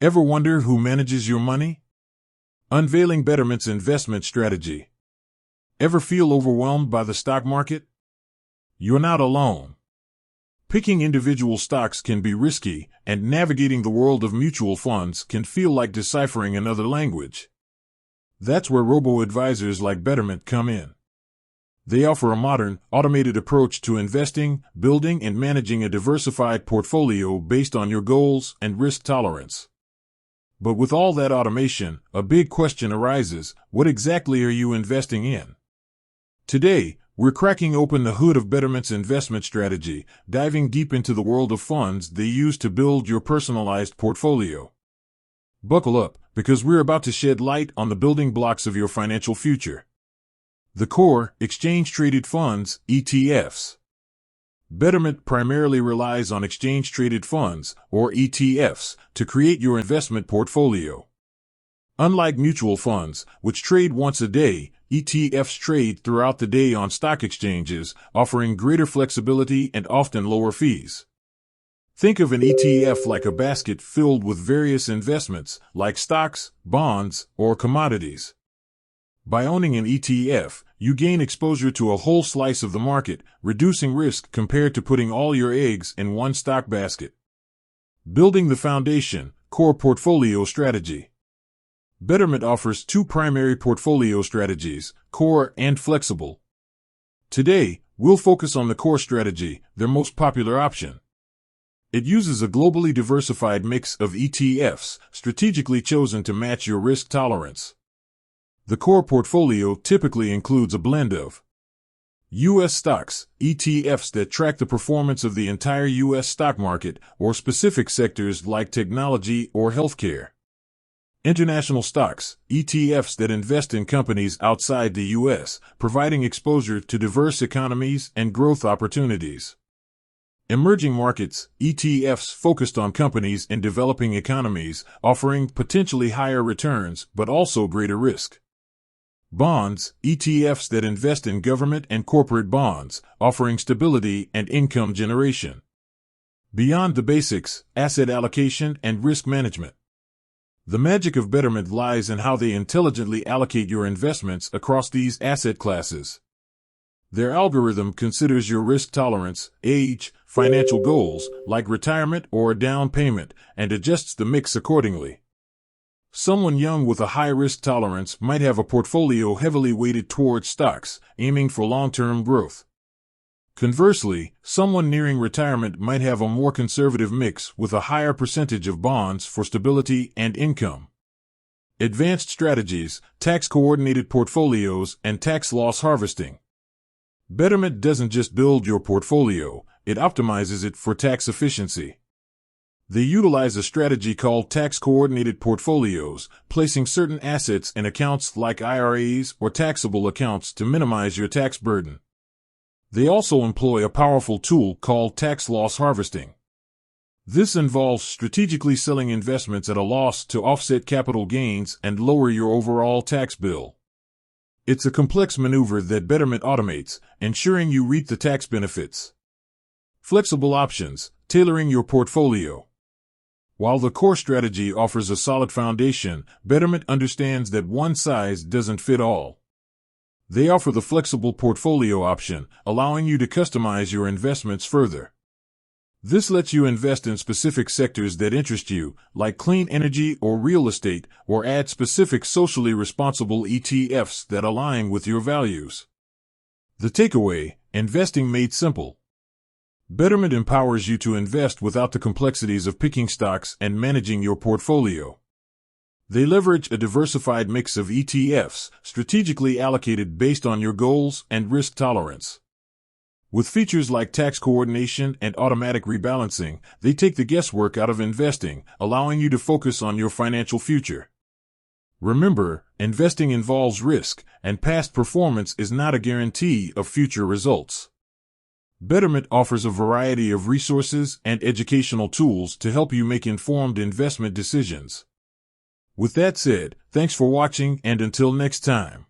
Ever wonder who manages your money? Unveiling Betterment's investment strategy. Ever feel overwhelmed by the stock market? You're not alone. Picking individual stocks can be risky, and navigating the world of mutual funds can feel like deciphering another language. That's where robo-advisors like Betterment come in. They offer a modern, automated approach to investing, building, and managing a diversified portfolio based on your goals and risk tolerance. But with all that automation, a big question arises: what exactly are you investing in? Today, we're cracking open the hood of Betterment's investment strategy, diving deep into the world of funds they use to build your personalized portfolio. Buckle up, because we're about to shed light on the building blocks of your financial future. The core, exchange-traded funds, ETFs. Betterment primarily relies on exchange-traded funds, or ETFs, to create your investment portfolio. Unlike mutual funds, which trade once a day, ETFs trade throughout the day on stock exchanges, offering greater flexibility and often lower fees. Think of an ETF like a basket filled with various investments, like stocks, bonds, or commodities. By owning an ETF, you gain exposure to a whole slice of the market, reducing risk compared to putting all your eggs in one stock basket. Building the foundation, core portfolio strategy. Betterment offers two primary portfolio strategies, core and flexible. Today, we'll focus on the core strategy, their most popular option. It uses a globally diversified mix of ETFs, strategically chosen to match your risk tolerance. The core portfolio typically includes a blend of U.S. stocks, ETFs that track the performance of the entire U.S. stock market, or specific sectors like technology or healthcare. International stocks, ETFs that invest in companies outside the U.S., providing exposure to diverse economies and growth opportunities. Emerging markets, ETFs focused on companies in developing economies, offering potentially higher returns but also greater risk. Bonds, ETFs that invest in government and corporate bonds, offering stability and income generation. Beyond the basics, asset allocation and risk management. The magic of Betterment lies in how they intelligently allocate your investments across these asset classes. Their algorithm considers your risk tolerance, age, financial goals, like retirement or a down payment, and adjusts the mix accordingly. Someone young with a high risk tolerance might have a portfolio heavily weighted towards stocks, aiming for long-term growth. Conversely, someone nearing retirement might have a more conservative mix with a higher percentage of bonds for stability and income. Advanced strategies, tax-coordinated portfolios, and tax loss harvesting. Betterment doesn't just build your portfolio, it optimizes it for tax efficiency. They utilize a strategy called tax-coordinated portfolios, placing certain assets in accounts like IRAs or taxable accounts to minimize your tax burden. They also employ a powerful tool called tax loss harvesting. This involves strategically selling investments at a loss to offset capital gains and lower your overall tax bill. It's a complex maneuver that Betterment automates, ensuring you reap the tax benefits. Flexible options, tailoring your portfolio. While the core strategy offers a solid foundation, Betterment understands that one size doesn't fit all. They offer the flexible portfolio option, allowing you to customize your investments further. This lets you invest in specific sectors that interest you, like clean energy or real estate, or add specific socially responsible ETFs that align with your values. The takeaway: investing made simple. Betterment empowers you to invest without the complexities of picking stocks and managing your portfolio. They leverage a diversified mix of ETFs, strategically allocated based on your goals and risk tolerance. With features like tax coordination and automatic rebalancing, they take the guesswork out of investing, allowing you to focus on your financial future. Remember, investing involves risk, and past performance is not a guarantee of future results. Betterment offers a variety of resources and educational tools to help you make informed investment decisions. With that said, thanks for watching, and until next time.